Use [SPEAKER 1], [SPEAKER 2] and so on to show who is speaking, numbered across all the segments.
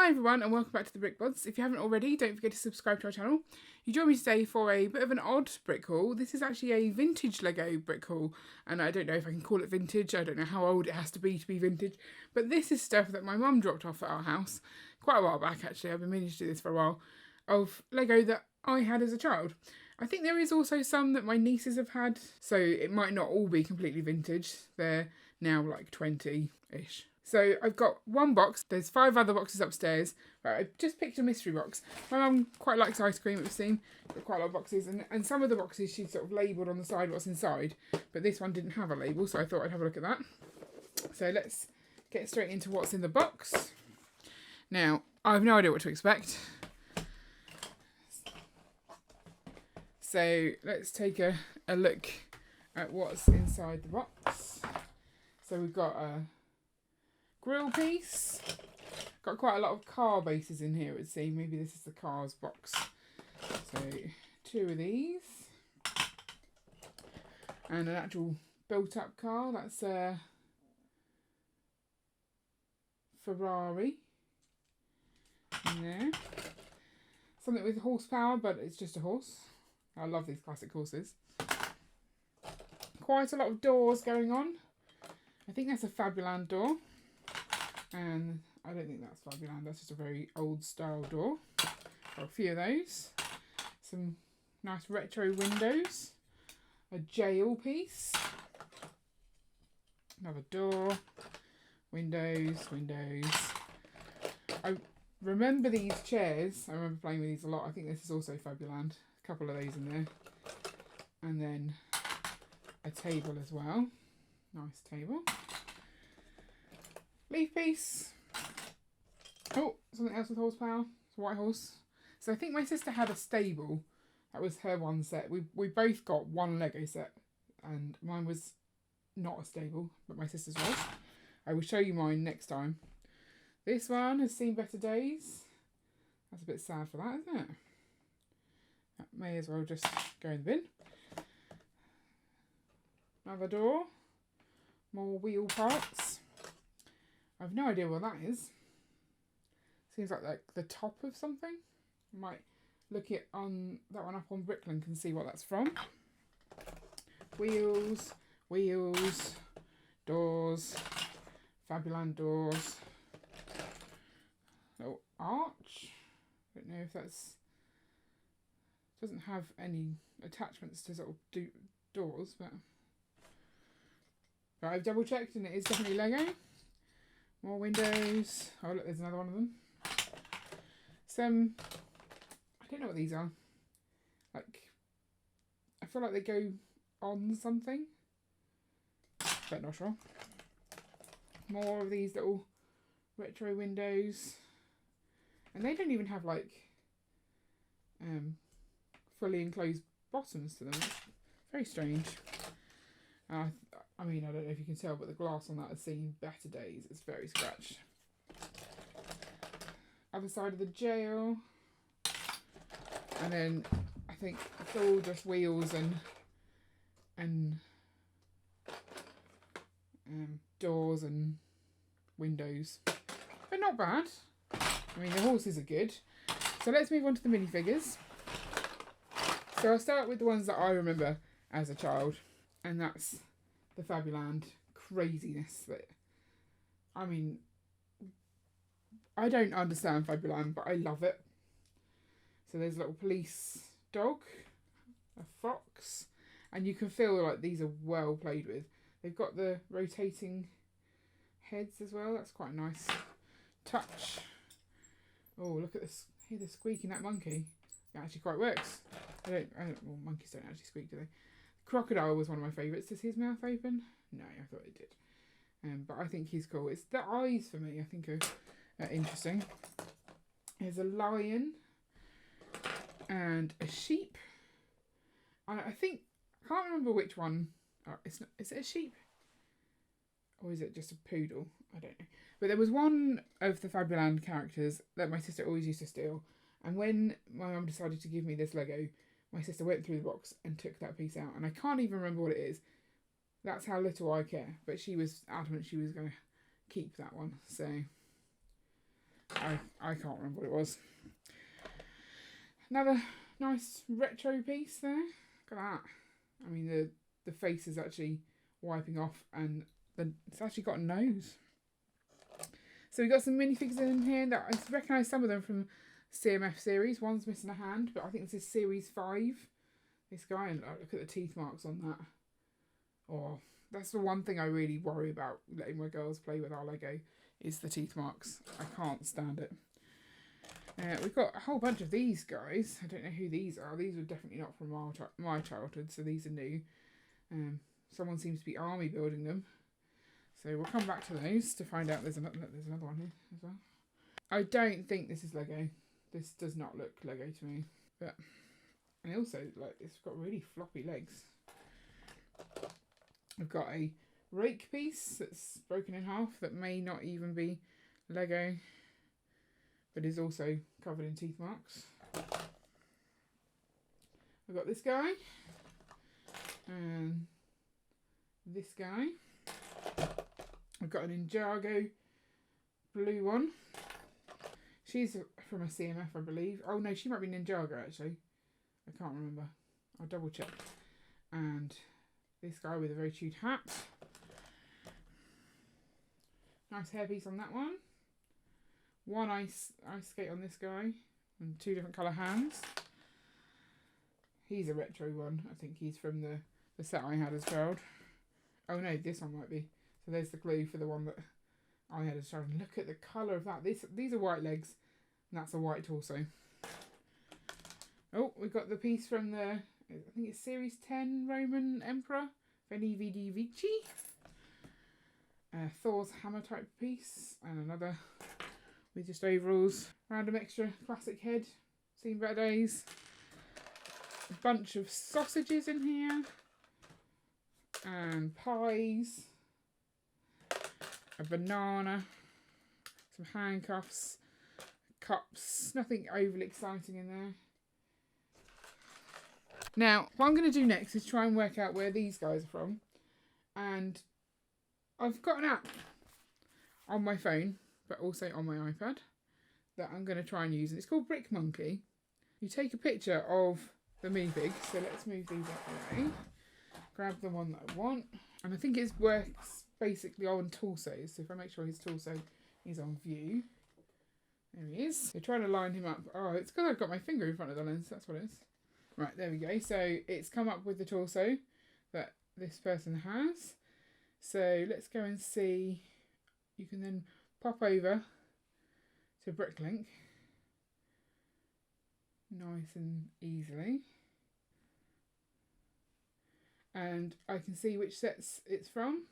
[SPEAKER 1] Hi everyone and welcome back to the Brick Bods. If you haven't already, don't forget to subscribe to our channel. You join me today for a bit of an odd brick haul. This is actually a vintage Lego brick haul, and I don't know if I can call it vintage. I don't know how old it has to be vintage, but this is stuff that my mum dropped off at our house quite a while back actually. I've been meaning to do this for a while, of Lego that I had as a child. I think there is also some that my nieces have had, so it might not all be completely vintage. They're now like 20-ish. So I've got one box. There's 5 other boxes upstairs. Right, I just picked a mystery box. My mum quite likes ice cream, it was seen. Got quite a lot of boxes, and some of the boxes she's sort of labelled on the side what's inside, but this one didn't have a label, so I thought I'd have a look at that. So let's get straight into what's in the box. Now, I have no idea what to expect. So let's take a look at what's inside the box. So we've got a grill piece. Got quite a lot of car bases in here, it would seem. Maybe this is the cars box. So 2 of these. And an actual built up car. That's a Ferrari. In there. Something with horsepower, but it's just a horse. I love these classic horses. Quite a lot of doors going on. I think that's a Fabuland door. And I don't think that's Fabuland, that's just a very old style door. Got a few of those. Some nice retro windows. A jail piece. Another door. Windows. I remember these chairs. I remember playing with these a lot. I think this is also Fabuland. A couple of those in there. And then a table as well. Nice table. Leaf piece. Oh, something else with horsepower. It's a white horse. So I think my sister had a stable. That was her one set. We both got one Lego set, and mine was not a stable, but my sister's was. I will show you mine next time. This one has seen better days. That's a bit sad for that, isn't it? That may as well just go in the bin. Another door. More wheel parts. I've no idea what that is. Seems like the top of something. I might look it on that one up on Bricklink and see what that's from. Wheels, doors, Fabuland doors. Little arch. Don't know if that's. Doesn't have any attachments to sort of do doors, but I've double checked and it is definitely Lego. More windows. Oh look, there's another one of them. Some, I don't know what these are. Like, I feel like they go on something, but not sure. More of these little retro windows. And they don't even have like fully enclosed bottoms to them. It's very strange. I mean, I don't know if you can tell, but the glass on that has seen better days. It's very scratched. Other side of the jail. And then I think it's all just wheels and doors and windows. But not bad. I mean, the horses are good. So let's move on to the minifigures. So I'll start with the ones that I remember as a child. And that's the Fabuland craziness. That, I mean, I don't understand Fabuland, but I love it. So there's a little police dog, a fox, and you can feel like these are well played with. They've got the rotating heads as well. That's quite a nice touch. Oh, look at this! Hear the squeak in that monkey. It actually quite works. Well, monkeys don't actually squeak, do they? Crocodile was one of my favourites. Does his mouth open? No, I thought it did. But I think he's cool. It's the eyes for me, I think, are interesting. There's a lion and a sheep. And I can't remember which one. Is it a sheep? Or is it just a poodle? I don't know. But there was one of the Fabuland characters that my sister always used to steal. And when my mum decided to give me this Lego, my sister went through the box and took that piece out. And I can't even remember what it is. That's how little I care. But she was adamant she was going to keep that one. So I can't remember what it was. Another nice retro piece there. Look at that. I mean, the face is actually wiping off, and it's actually got a nose. So we've got some minifigures in here that I recognise some of them from CMF series. One's missing a hand, but I think this is series 5. This guy, and look at the teeth marks on that. Oh, that's the one thing I really worry about letting my girls play with our Lego, is the teeth marks. I can't stand it. We've got a whole bunch of these guys. I don't know who these are. These were definitely not from my childhood, so these are new. Someone seems to be army building them. So we'll come back to those to find out. There's another one here as well. I don't think this is Lego. This does not look Lego to me. But, and also, like, it's got really floppy legs. I've got a rake piece that's broken in half that may not even be Lego, but is also covered in teeth marks. I've got this guy and this guy. I've got an Ninjago blue one. She's from a CMF, I believe. Oh no, she might be Ninjago actually. I can't remember. I'll double check. And this guy with a very cute hat. Nice hairpiece on that one. One ice skate on this guy. And 2 different colour hands. He's a retro one. I think he's from the set I had as a child. Oh no, this one might be. So there's the glue for the one that I had as a child. Look at the colour of that. These are white legs. And that's a white torso. Oh, we've got the piece from the, I think it's Series 10 Roman Emperor. Veni Vidi Vici. Thor's hammer type piece. And another with just overalls. Random extra classic head. Seen better days. A bunch of sausages in here. And pies. A banana. Some handcuffs. Cups. Nothing overly exciting in there. Now, what I'm going to do next is try and work out where these guys are from. And I've got an app on my phone, but also on my iPad, that I'm going to try and use. And it's called Brick Monkey. You take a picture of the minifigs. So let's move these out of the way. Grab the one that I want. And I think it works basically on torsos. So if I make sure his torso is on view. There he is. So trying to line him up. Oh, it's because I've got my finger in front of the lens. That's what it is. Right, there we go. So it's come up with the torso that this person has. So let's go and see. You can then pop over to Bricklink. Nice and easily. And I can see which sets it's from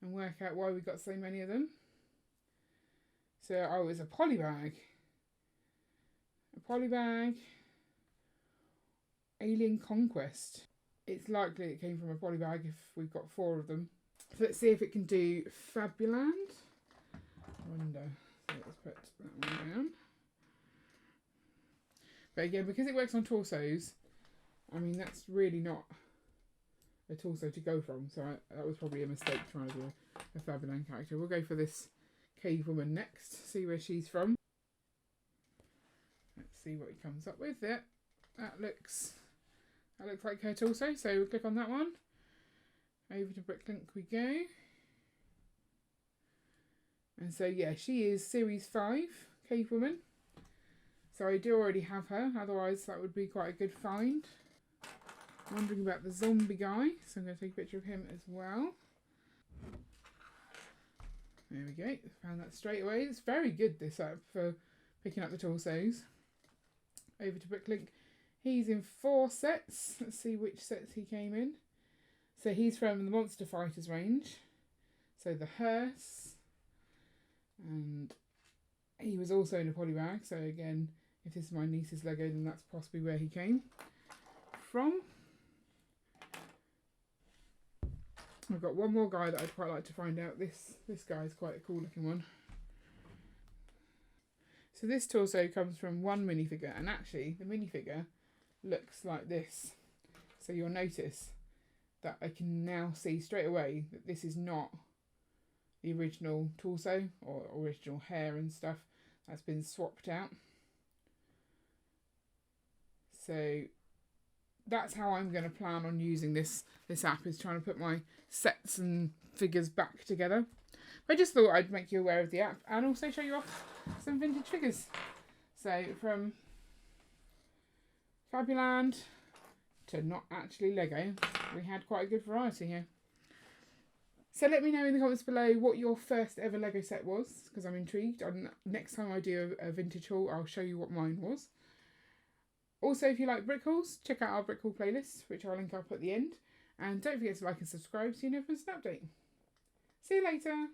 [SPEAKER 1] and work out why we got so many of them. So, oh, it's a polybag. A polybag. Alien Conquest. It's likely it came from a polybag if we've got 4 of them. So let's see if it can do Fabuland. Wonder. So let's put that one down. But again, because it works on torsos, I mean, that's really not a torso to go from. So that was probably a mistake trying to do a Fabuland character. We'll go for this cave woman next. See where she's from. Let's see what he comes up with. There. That looks like her torso, so we'll click on that one. Over to Bricklink we go. And so yeah, she is Series 5 Cave Woman. So I do already have her, otherwise that would be quite a good find. Wondering about the zombie guy, so I'm going to take a picture of him as well. There we go, found that straight away. It's very good, this app, for picking up the torsos. Over to Bricklink. He's in 4 sets. Let's see which sets he came in. So he's from the Monster Fighters range. So the hearse. And he was also in a polybag. So again, if this is my niece's Lego, then that's possibly where he came from. I've got one more guy that I'd quite like to find out. This guy is quite a cool looking one. So this torso comes from one minifigure, and actually the minifigure looks like this. So you'll notice that I can now see straight away that this is not the original torso or original hair and stuff. that's been swapped out. So that's how I'm going to plan on using this app, is trying to put my sets and figures back together. I just thought I'd make you aware of the app and also show you off some vintage figures. So from Fabuland to not actually Lego, we had quite a good variety here. So let me know in the comments below what your first ever Lego set was, because I'm intrigued. Next time I do a vintage haul, I'll show you what mine was. Also, if you like brick hauls, check out our brick haul playlist, which I'll link up at the end. And don't forget to like and subscribe so you never miss an update. See you later.